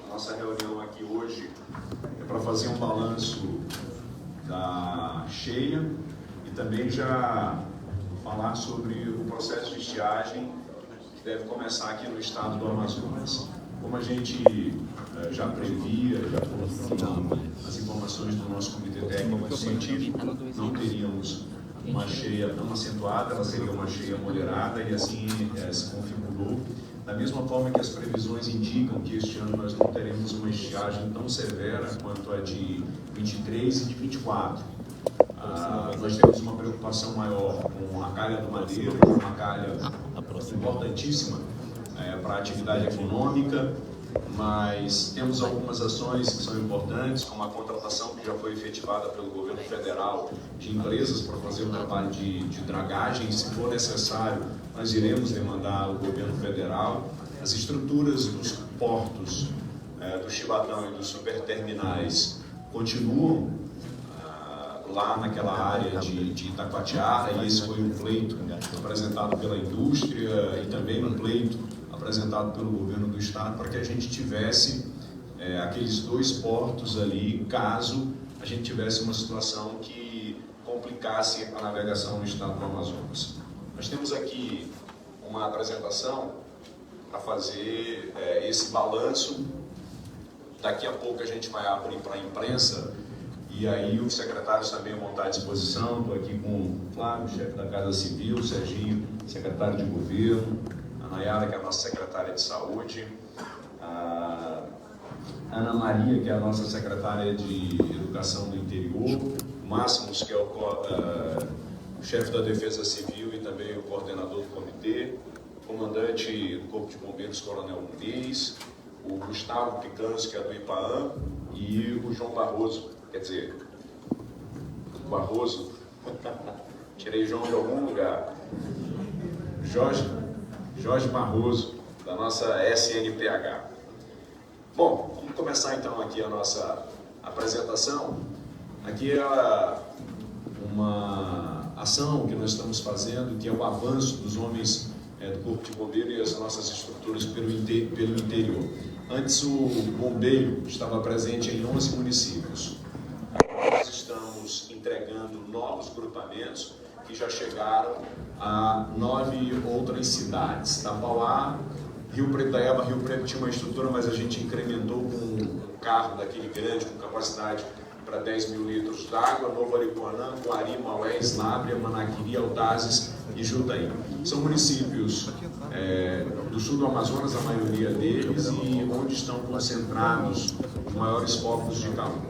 Nossa reunião aqui hoje é para fazer um balanço da cheia e também já falar sobre o processo de estiagem que deve começar aqui no estado do Amazonas. Como a gente já previa, já colocou as informações do nosso comitê técnico científico, não teríamos uma cheia tão acentuada, ela seria uma cheia moderada e assim se configurou. Da mesma forma que as previsões indicam que este ano nós não teremos uma estiagem tão severa quanto a de 23 e de 24. Nós temos uma preocupação maior com a calha do Madeira, que é uma calha importantíssima para a atividade econômica, mas temos algumas ações que são importantes, como a contratação que já foi efetivada pelo governo federal de empresas para fazer o trabalho de dragagem. Se for necessário, nós iremos demandar ao governo federal. As estruturas dos portos do Chibatão e dos superterminais continuam lá naquela área de Itacoatiara, e esse foi um pleito apresentado pela indústria e também um pleito apresentado pelo governo do estado para que a gente tivesse aqueles dois portos ali, caso a gente tivesse uma situação que complicasse a navegação no estado do Amazonas. Nós temos aqui uma apresentação para fazer esse balanço. Daqui a pouco a gente vai abrir para a imprensa e aí os secretários também vão estar à disposição. Estou aqui com o Flávio, chefe da Casa Civil, o Serginho, secretário de Governo, a Nayara, que é a nossa secretária de Saúde, a Ana Maria, que é a nossa secretária de Educação do Interior, o Máximos, que é o chefe da Defesa Civil e também o coordenador do comitê, o comandante do Corpo de Bombeiros, Coronel Muniz, o Gustavo Picanso, que é do IPAAM, e o João Barroso, quer dizer, Barroso, tirei João de algum lugar, Jorge Barroso, da nossa SNPH. Bom, vamos começar então aqui a nossa apresentação. Aqui é uma ação que nós estamos fazendo, que é o avanço dos homens do Corpo de Bombeiro e as nossas estruturas pelo interior. Antes o bombeiro estava presente em 11 municípios. Nós estamos entregando novos grupamentos que já chegaram a 9 outras cidades. Tapauá, Rio Preto da Eba, Rio Preto tinha uma estrutura, mas a gente incrementou com um carro daquele grande, com capacidade para 10 mil litros d'água. Novo Aripuanã, Guari, Maué, Slábria, Manaquiri, Altazes e Jutaí. São municípios do sul do Amazonas, a maioria deles, e onde estão concentrados os maiores focos de calor.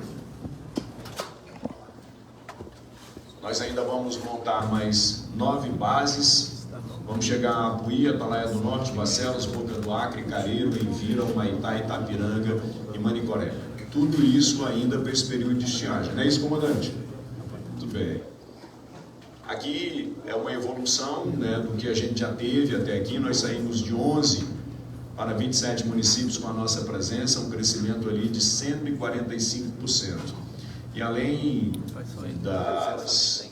Nós ainda vamos montar mais 9 bases. Vamos chegar a Apuí, Atalaia do Norte, Barcelos, Boca do Acre, Careiro, Envira, Humaitá, Itapiranga e Manicoré. Tudo isso ainda para esse período de estiagem. Não é isso, comandante? Muito bem. Aqui é uma evolução do que a gente já teve até aqui. Nós saímos de 11 para 27 municípios com a nossa presença, um crescimento ali de 145%. E além dessas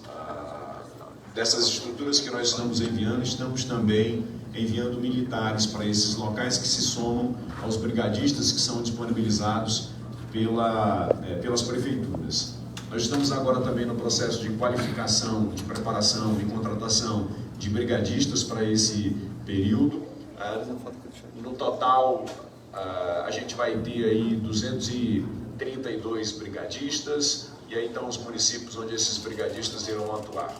estruturas que nós estamos enviando, estamos também enviando militares para esses locais que se somam aos brigadistas que são disponibilizados pelas prefeituras. Nós estamos agora também no processo de qualificação, de preparação e contratação de brigadistas para esse período. No total, a gente vai ter aí 232 brigadistas, e aí estão os municípios onde esses brigadistas irão atuar.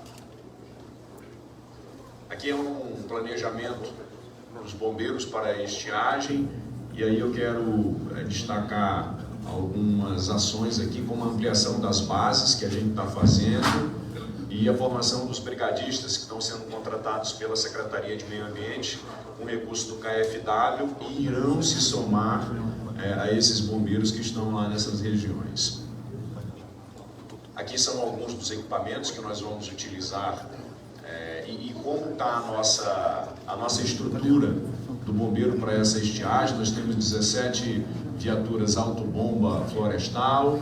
Aqui é um planejamento dos bombeiros para a estiagem, e aí eu quero destacar algumas ações aqui, como a ampliação das bases que a gente está fazendo e a formação dos brigadistas que estão sendo contratados pela Secretaria de Meio Ambiente com recurso do KfW e irão se somar a esses bombeiros que estão lá nessas regiões. Aqui são alguns dos equipamentos que nós vamos utilizar e como está a nossa estrutura do bombeiro para essa estiagem. Nós temos 17 viaturas autobomba florestal,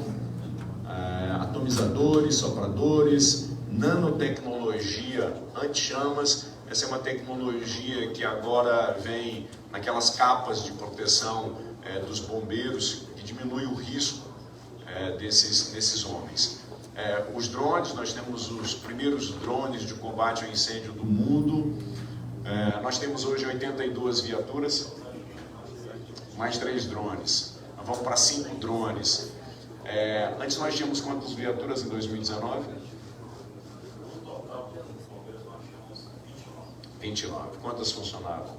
atomizadores, sopradores, nanotecnologia anti-chamas. Essa é uma tecnologia que agora vem naquelas capas de proteção dos bombeiros, que diminui o risco desses homens. Os drones, nós temos os primeiros drones de combate ao incêndio do mundo. Nós temos hoje 82 viaturas, mais 3 drones. Nós vamos para 5 drones. Antes nós tínhamos quantas viaturas em 2019? 29. Quantas funcionavam?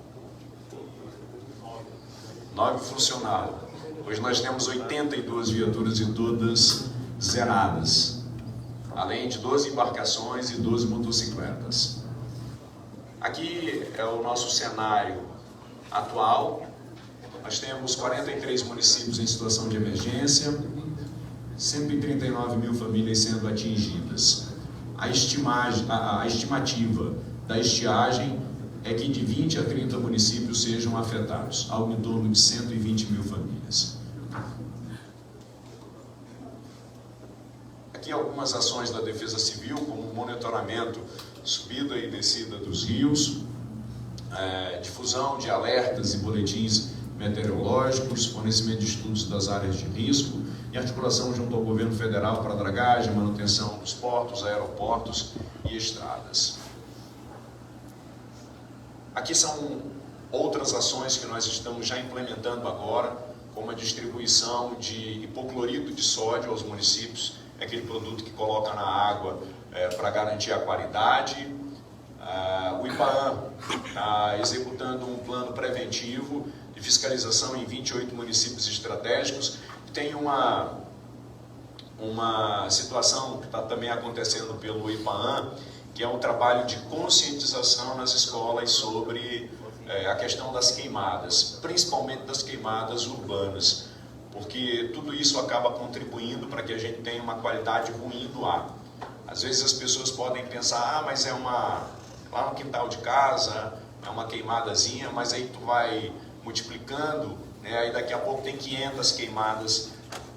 9 funcionaram. Hoje nós temos 82 viaturas e todas zeradas, além de 12 embarcações e 12 motocicletas. Aqui é o nosso cenário atual. Nós temos 43 municípios em situação de emergência, 139 mil famílias sendo atingidas. A estimativa da estiagem é que de 20 a 30 municípios sejam afetados, algo em torno de 120 mil famílias. Aqui algumas ações da Defesa Civil, como monitoramento, subida e descida dos rios, difusão de alertas e boletins meteorológicos, fornecimento de estudos das áreas de risco e articulação junto ao governo federal para dragagem, manutenção dos portos, aeroportos e estradas. Aqui são outras ações que nós estamos já implementando agora, como a distribuição de hipoclorito de sódio aos municípios, é aquele produto que coloca na água para garantir a qualidade. O IPAAN está executando um plano preventivo de fiscalização em 28 municípios estratégicos. Tem uma situação que está também acontecendo pelo IPAAN, que é um trabalho de conscientização nas escolas sobre a questão das queimadas, principalmente das queimadas urbanas, porque tudo isso acaba contribuindo para que a gente tenha uma qualidade ruim do ar. Às vezes as pessoas podem pensar, mas lá no quintal de casa, é uma queimadazinha, mas aí tu vai multiplicando, aí daqui a pouco tem 500 queimadas,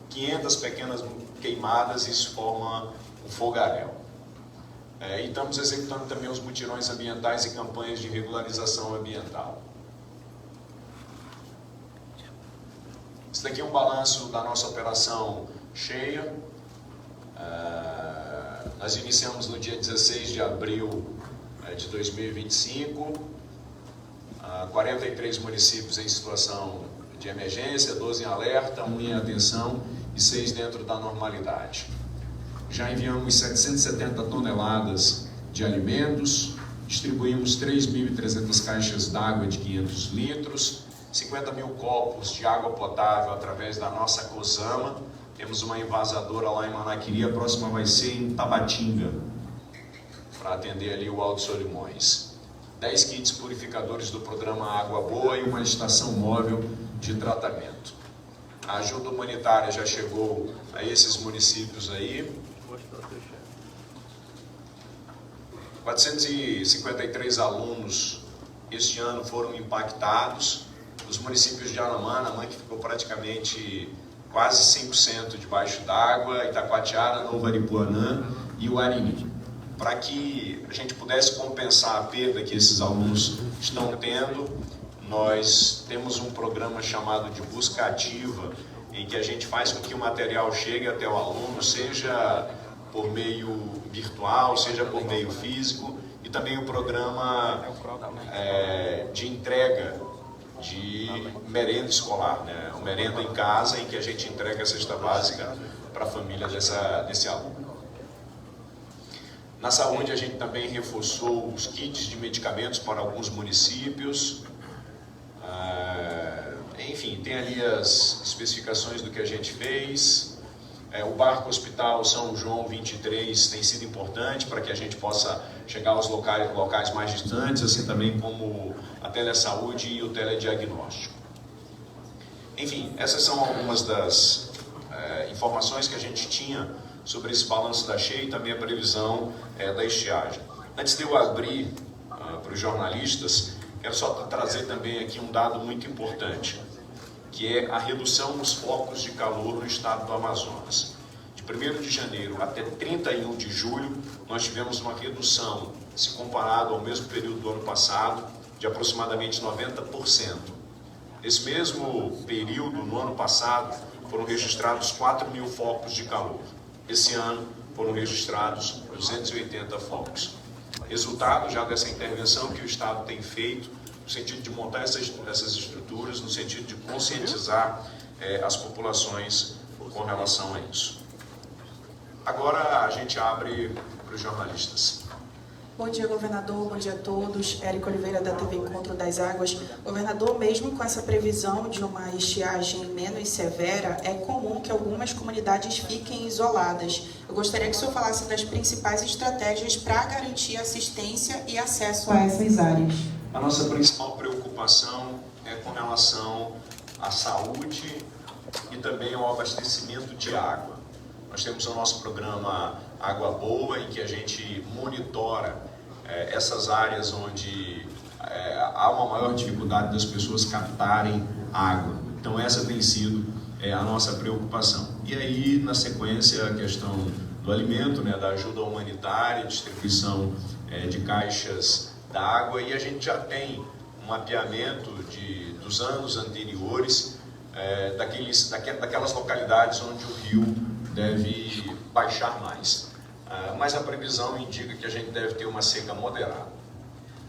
500 pequenas queimadas, e isso forma um fogaréu. E estamos executando também os mutirões ambientais e campanhas de regularização ambiental. Esse daqui é um balanço da nossa operação cheia. Nós iniciamos no dia 16 de abril de 2025, 43 municípios em situação de emergência, 12 em alerta, 1 em atenção e 6 dentro da normalidade. Já enviamos 770 toneladas de alimentos, distribuímos 3.300 caixas d'água de 500 litros, 50 mil copos de água potável através da nossa COSAMA. Temos uma envasadora lá em Manaquiri, a próxima vai ser em Tabatinga, para atender ali o Alto Solimões. 10 kits purificadores do programa Água Boa e uma estação móvel de tratamento. A ajuda humanitária já chegou a esses municípios aí. 453 alunos este ano foram impactados. Os municípios de Anamã, que ficou praticamente quase 100% debaixo d'água, Itacoatiara, Novo Aripuanã e o Arini. Para que a gente pudesse compensar a perda que esses alunos estão tendo, nós temos um programa chamado de busca ativa, em que a gente faz com que o material chegue até o aluno, seja por meio virtual, seja por meio físico, e também o programa de entrega de merenda escolar, o merenda em casa, em que a gente entrega a cesta básica para a família desse aluno. Na saúde, a gente também reforçou os kits de medicamentos para alguns municípios. Enfim, tem ali as especificações do que a gente fez. O Barco Hospital São João 23 tem sido importante para que a gente possa chegar aos locais mais distantes, assim também como a telesaúde e o telediagnóstico. Enfim, essas são algumas das informações que a gente tinha sobre esse balanço da cheia e também a previsão da estiagem. Antes de eu abrir para os jornalistas, quero só trazer também aqui um dado muito importante, que é a redução nos focos de calor no estado do Amazonas. De 1º de janeiro até 31 de julho, nós tivemos uma redução, se comparado ao mesmo período do ano passado, de aproximadamente 90%. Nesse mesmo período, no ano passado, foram registrados 4.000 focos de calor. Esse ano foram registrados 280 focos. Resultado já dessa intervenção que o Estado tem feito, no sentido de montar essas estruturas, no sentido de conscientizar as populações com relação a isso. Agora a gente abre para os jornalistas. Bom dia, governador. Bom dia a todos. Érico Oliveira, da TV Encontro das Águas. Governador, mesmo com essa previsão de uma estiagem menos severa, é comum que algumas comunidades fiquem isoladas. Eu gostaria que o senhor falasse das principais estratégias para garantir assistência e acesso a essas áreas. A nossa principal preocupação é com relação à saúde e também ao abastecimento de água. Nós temos o nosso programa Água Boa, em que a gente monitora essas áreas onde há uma maior dificuldade das pessoas captarem água. Então essa tem sido a nossa preocupação. E aí, na sequência, a questão do alimento, da ajuda humanitária, distribuição de caixas d'água, e a gente já tem um mapeamento dos anos anteriores daquelas localidades onde o rio deve baixar mais. Mas a previsão indica que a gente deve ter uma seca moderada.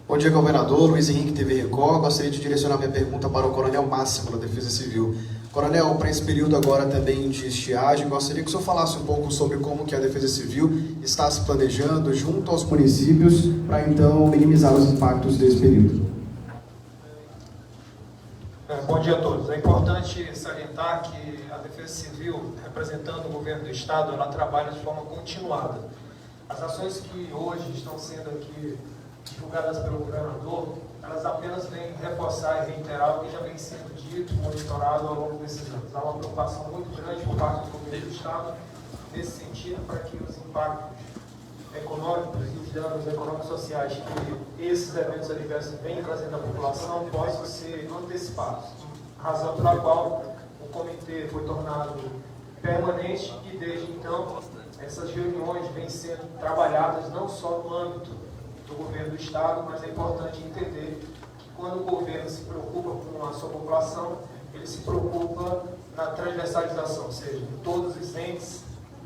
Bom dia, governador. Luiz Henrique, TV Record. Gostaria de direcionar minha pergunta para o Coronel Máximo, da Defesa Civil. Coronel, para esse período agora também de estiagem, gostaria que o senhor falasse um pouco sobre como que a Defesa Civil está se planejando junto aos municípios para, então, minimizar os impactos desse período. Bom dia a todos. É importante salientar que a Defesa Civil, representando o governo do Estado, ela trabalha de forma continuada. As ações que hoje estão sendo aqui divulgadas pelo governador, elas apenas vêm reforçar e reiterar o que já vem sendo dito, monitorado ao longo desses anos. Há uma preocupação muito grande por parte do governo do Estado nesse sentido, para que os impactos econômicos e os danos econômicos sociais que esses eventos adversos vêm trazendo à população possam ser antecipados. Razão pela qual o comitê foi tornado permanente e desde então essas reuniões vêm sendo trabalhadas não só no âmbito do governo do Estado, mas é importante entender que quando o governo se preocupa com a sua população, ele se preocupa na transversalização, ou seja, em todos os entes,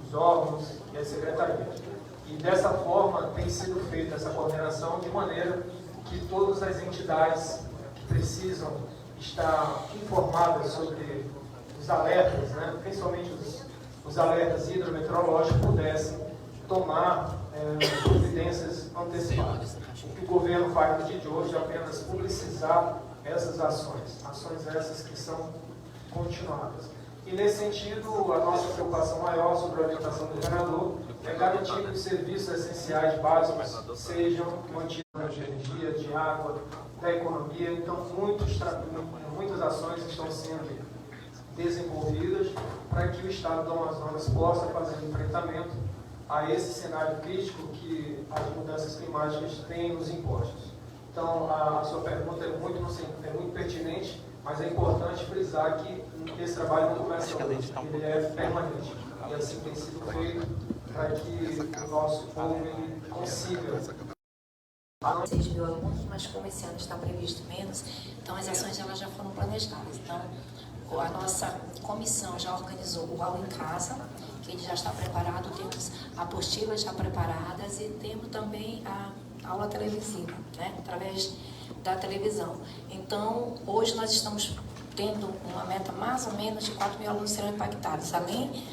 os órgãos e as secretarias. E dessa forma tem sido feita essa coordenação de maneira que todas as entidades que precisam estar informadas sobre os alertas, principalmente os alertas hidrometeorológicos, pudessem tomar providências antecipadas. O que o governo faz no dia de hoje é apenas publicizar essas ações essas que são continuadas. E nesse sentido, a nossa preocupação maior sobre a orientação do governador é garantir que os serviços essenciais básicos sejam mantidos de energia, de água, da economia. Então, muitas ações estão sendo desenvolvidas para que o Estado do Amazonas possa fazer enfrentamento a esse cenário crítico que as mudanças climáticas têm nos impostos. Então, a sua pergunta é muito pertinente, mas é importante frisar que esse trabalho não começa hoje, ele é permanente. E assim tem sido feito para que o nosso povo consiga. 6 mil alunos, mas como esse ano está previsto menos, então as ações elas já foram planejadas. Então, a nossa comissão já organizou o aula em casa, que ele já está preparado, temos apostilas já preparadas e temos também a aula televisiva, através da televisão. Então, hoje nós estamos tendo uma meta mais ou menos de 4 mil alunos serão impactados. Além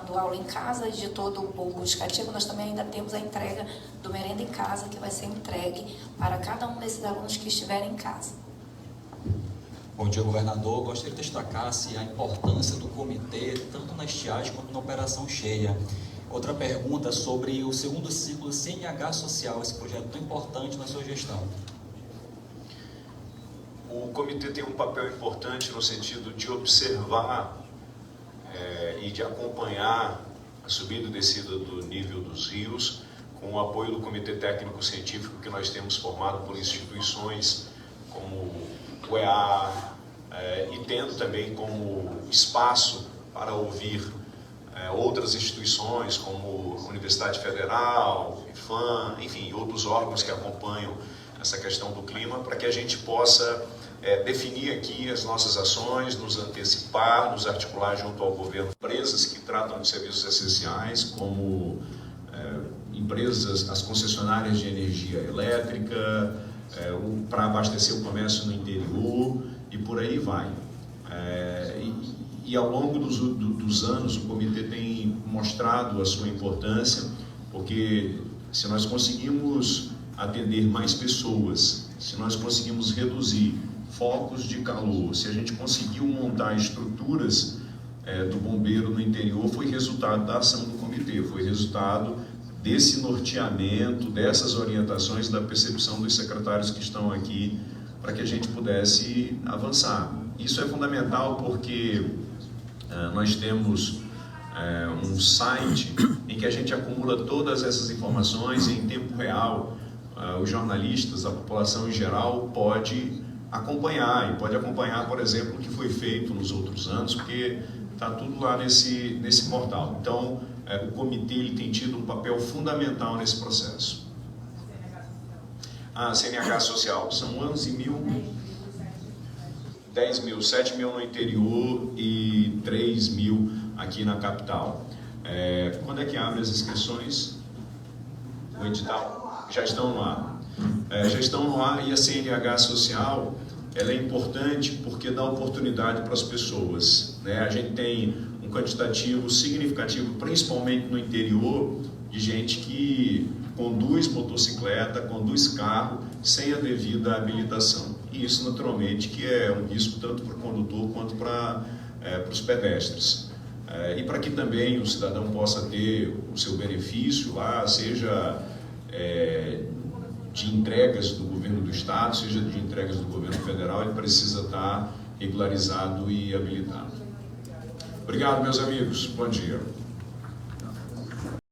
do aula em casa e de todo o buscativo, nós também ainda temos a entrega do merenda em casa, que vai ser entregue para cada um desses alunos que estiverem em casa. Bom dia, governador. Gostaria de destacar a importância do comitê, tanto na estiagem quanto na operação cheia. Outra pergunta sobre o segundo ciclo CNH Social, esse projeto tão importante na sua gestão. O comitê tem um papel importante no sentido de observar e de acompanhar a subida e descida do nível dos rios, com o apoio do Comitê Técnico Científico que nós temos formado por instituições como o EA, e tendo também como espaço para ouvir outras instituições como a Universidade Federal, IFAM, enfim, outros órgãos que acompanham essa questão do clima, para que a gente possa definir aqui as nossas ações, nos antecipar, nos articular junto ao governo. Empresas que tratam de serviços essenciais, como empresas, as concessionárias de energia elétrica, para abastecer o comércio no interior e por aí vai. E ao longo dos anos o comitê tem mostrado a sua importância, porque se nós conseguimos atender mais pessoas, se nós conseguimos reduzir focos de calor, se a gente conseguiu montar estruturas do bombeiro no interior, foi resultado da ação do comitê, foi resultado desse norteamento, dessas orientações, da percepção dos secretários que estão aqui, para que a gente pudesse avançar. Isso é fundamental porque nós temos um site em que a gente acumula todas essas informações em tempo real. Os jornalistas, a população em geral pode acompanhar, e pode acompanhar, por exemplo, o que foi feito nos outros anos, porque está tudo lá nesse portal. Então, o comitê ele tem tido um papel fundamental nesse processo. CNH social, são 11 mil, 10 mil, 7 mil no interior e 3 mil aqui na capital. Quando é que abre as inscrições? O edital? Já estão no ar. Já estão no ar, e a CNH social ela é importante porque dá oportunidade para as pessoas, né? A gente tem um quantitativo significativo, principalmente no interior, de gente que conduz motocicleta, conduz carro sem a devida habilitação. E isso, naturalmente, que é um risco tanto para o condutor quanto para os pedestres. E para que também o cidadão possa ter o seu benefício lá, seja de entregas do governo do estado, seja de entregas do governo federal, ele precisa estar regularizado e habilitado. Obrigado, meus amigos. Bom dia.